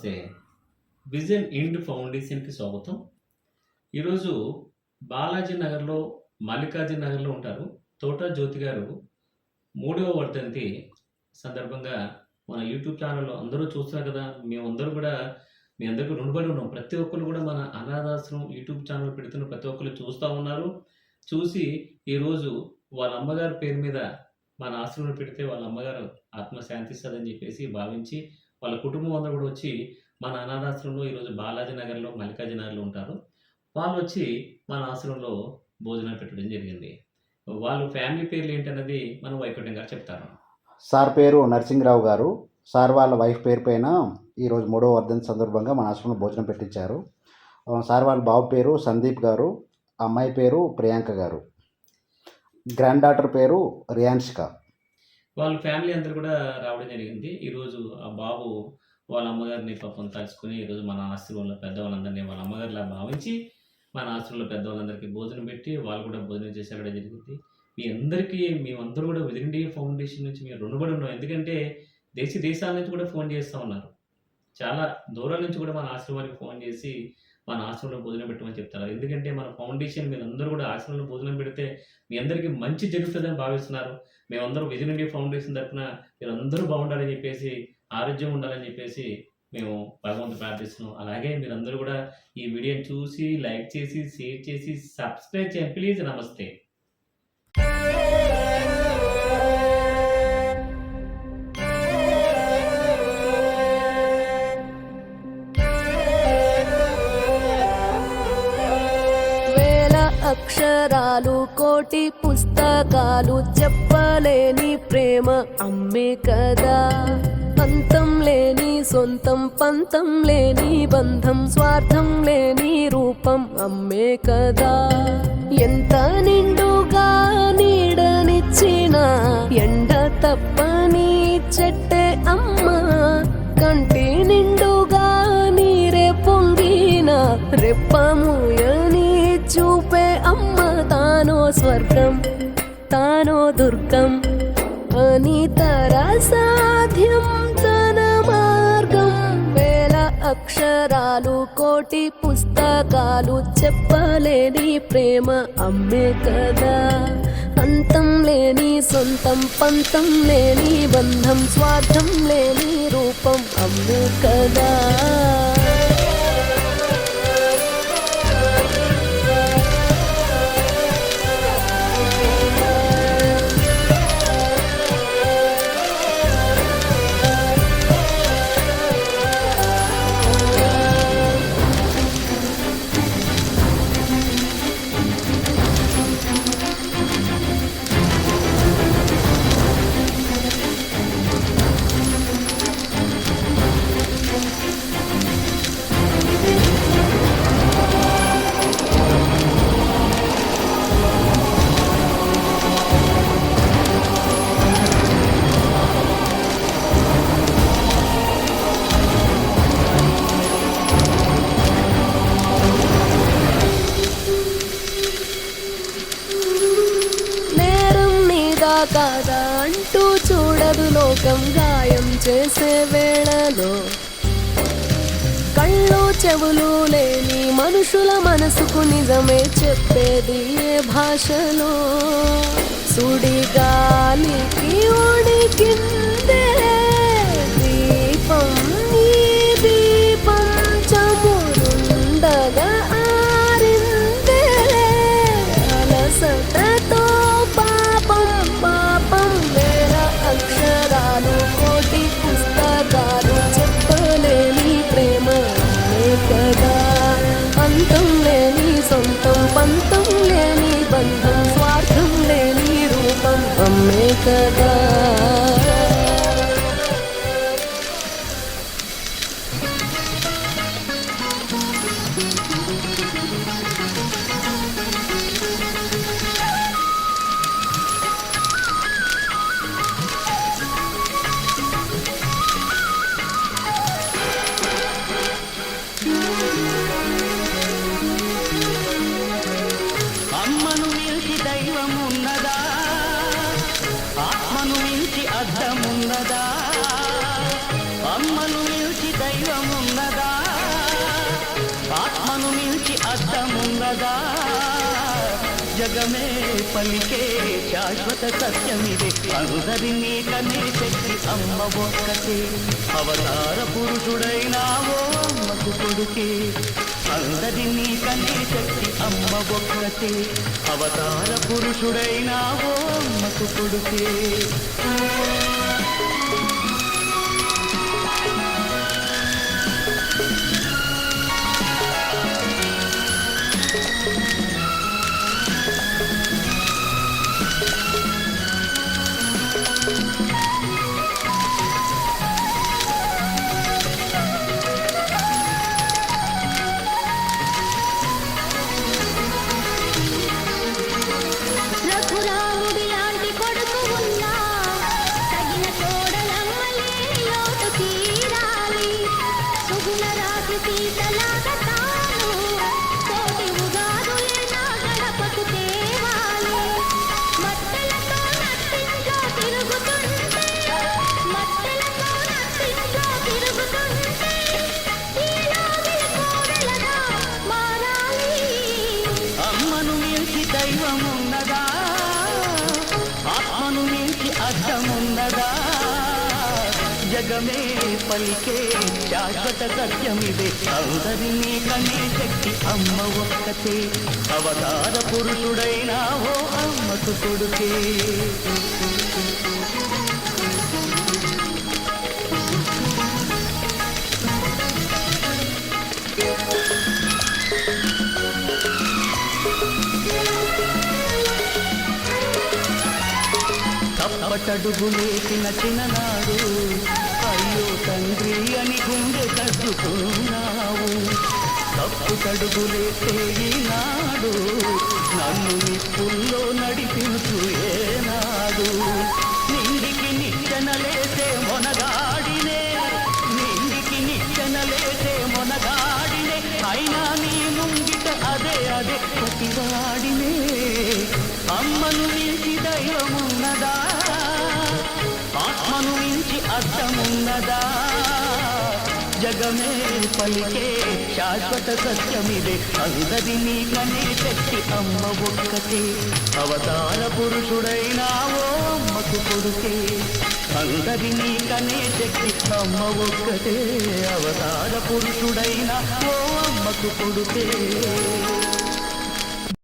నమస్తే. విజన్ ఇండ్ ఫౌండేషన్‌కి స్వాగతం. ఈరోజు బాలాజీ నగర్‌లో, మల్లికార్జున నగర్‌లో ఉంటారు. తోట జ్యోతి గారు మూడవ వర్ధంతి సందర్భంగా మన యూట్యూబ్ ఛానల్‌లో అందరూ చూస్తున్నారు కదా! మేమందరూ కూడా మీ అందరికీ రుణపడి ఉన్నాం. ప్రతి ఒక్కళ్ళు కూడా మన అనాథాశ్రమం యూట్యూబ్ ఛానల్ పెడుతున్న ప్రతి ఒక్కళ్ళు చూస్తా ఉన్నారు. చూసి ఈరోజు వాళ్ళ అమ్మగారి పేరు మీద మన ఆశ్రమంలో పెడితే వాళ్ళ అమ్మగారు ఆత్మ శాంతిస్తదని చెప్పేసి భావించి, వాళ్ళ కుటుంబం అందరూ కూడా వచ్చి మన అనాథాశ్రమంలో ఈరోజు బాలాజీ నగర్‌లో, మల్లికార్జున నగర్‌లో ఉంటారు. వాళ్ళొచ్చి మన ఆశ్రమంలో భోజనాలు పెట్టడం జరిగింది. వాళ్ళు ఫ్యామిలీ పేర్లేంటన్నది మన వైకుంఠం గారు చెప్తారు. సార్ పేరు నరసింహరావు గారు. సార్ వాళ్ళ వైఫ్ పేరు పైన ఈరోజు మూడవ వర్ధంతి సందర్భంగా మన ఆశ్రమంలో భోజనం పెట్టించారు. సార్ వాళ్ళ బాబు పేరు సందీప్ గారు, అమ్మాయి పేరు ప్రియాంక గారు, గ్రాండ్ డాటర్ పేరు రియాన్షిక. వాళ్ళ ఫ్యామిలీ అందరూ కూడా రావడం జరిగింది. ఈరోజు ఆ బాబు వాళ్ళ అమ్మగారిని పాపం తలుచుకొని ఈరోజు మన ఆశ్రమంలో పెద్దవాళ్ళందరినీ వాళ్ళ అమ్మగారిలా భావించి మన ఆశ్రమంలో పెద్దవాళ్ళందరికీ భోజనం పెట్టి వాళ్ళు కూడా భోజనం చేసి వెళ్ళడం జరిగింది. మీ అందరికీ మేమందరూ కూడా విజన్ ఇండియా ఫౌండేషన్ నుంచి మేము రుణపడి ఉన్నాం. ఎందుకంటే దేశాల నుంచి కూడా ఫోన్ చేస్తూ ఉన్నారు. చాలా దూరాల నుంచి కూడా మన ఆశ్రమానికి ఫోన్ చేసి మన ఆశ్రమంలో భోజనం పెట్టమని చెప్తున్నారు. ఎందుకంటే మన ఫౌండేషన్ మీరందరూ కూడా ఆశ్రమంలో భోజనం పెడితే మీ అందరికీ మంచి జరుగుతుందని భావిస్తున్నారు. మేమందరూ విజన్ ఇండియా ఫౌండేషన్ తరఫున మీరందరూ బాగుండాలని చెప్పేసి, ఆరోగ్యం ఉండాలని చెప్పేసి మేము భగవంతుని ప్రార్థిస్తున్నాం. అలాగే మీరందరూ కూడా ఈ వీడియోని చూసి, లైక్ చేసి, షేర్ చేసి, సబ్స్క్రైబ్ చేయండి ప్లీజ్. నమస్తే. అక్షరాలు కోటి పుస్తకాలు చెప్పలేని ప్రేమ అమ్మే కదా. అంతం లేని సొంతం, పంతం లేని బంధం, స్వార్థం లేని రూపం అమ్మే కదా. ఎంత నిండుగా నీడనిచ్చిన ఎండ తప్పని చెట్టే అమ్మ, కంటి నిండుగా నీరే పొంగిన రెప్పముయని చూపే అమ్మ. తానో స్వర్గం, తానో దుర్గం అని సాధ్యం తన మార్గం. వేల అక్షరాలు కోటి పుస్తకాలు చెప్పలేని ప్రేమ అమ్మే కదా. అంతం లేని సొంతం, పంతం లేని బంధం, స్వార్థం లేని రూపం అమ్మే కదా. కాదా అంటూ చూడదు లోకం. గాయం చేసే వేళలో కళ్ళు చెవులు లేని మనుషుల మనసుకు నిజమే చెప్పేది ఏ భాషలో. సుడిగాలికి ఉడికిందే దీపం, ఈ దీపం చమురుండగా ఆరిందే. అలసటతో అక్షరాలు కోటి పుస్తకాలు చెప్పలేని ప్రేమ కదా. అంతం లేని సొంతం, పంతం లేని బంధం, స్వార్థం లేని రూపం అమ్మే కదా. ఉన్నదా జగమే పలికే శాశ్వత సత్యమిదే అందరినీ కనే శక్తి అమ్మ ఒక్కటే అవతార పురుషుడైనావో అమ్మకు కొడుకే అందరినీ కనే శక్తి అమ్మ ఒక్కటే అవతార పురుషుడైనావో అమ్మకు కొడుకే రఘురాముడి లాంటి కొడుకు ఉన్నా తగిన తోడలమ్మలేని లోటు తీరాలి సుగుణ రాసి సీతలాగా తాను కోటి ఉగాదులే నా గడపకు తేవాలి మట్టెలతో నట్టింట్లో తిరుగుతుంటే మట్టెలతో నట్టింట్లో తిరుగుతుంటే ఈలోగిలి కోడలగా మారాలి అమ్మను మించి దైవమున్నదా ఆత్మను మించి అర్థమున్నదా జగమే పలికే శాశ్వత సత్యమిదే అందరినీ కనే శక్తి అమ్మ ఒక్కతే అవతార పురుషుడైనావో అమ్మకు కొడుకే తప్పటడుగులేసిన చిన్ననాడు అయ్యో తండ్రి అని గుండె తగ్గుతున్నావు తప్పుటడుగులేసే ఈనాడు నన్ను నిప్పుల్లో నడిపించు ఏనాడు నిండికి నిచ్చెనలేసే మొనగాడినే నిండికి నిచ్చెనలేసే మొనగాడినే అయినా నీ ముంగిట అదే ప్రతివాడినే అమ్మను మించి దైవమున్నదా ఆత్మను మించి అర్థమున్నదా జగమే పలికే శాశ్వత సత్యమిదే అందరినీ కనే శక్తి అమ్మ ఒక్కటే అవతార పురుషుడైనావో అమ్మకు కొడుకే అందరినీ కనే శక్తి అమ్మ ఒక్కటే అవతార పురుషుడైనా ఓ అమ్మకు కొడుకే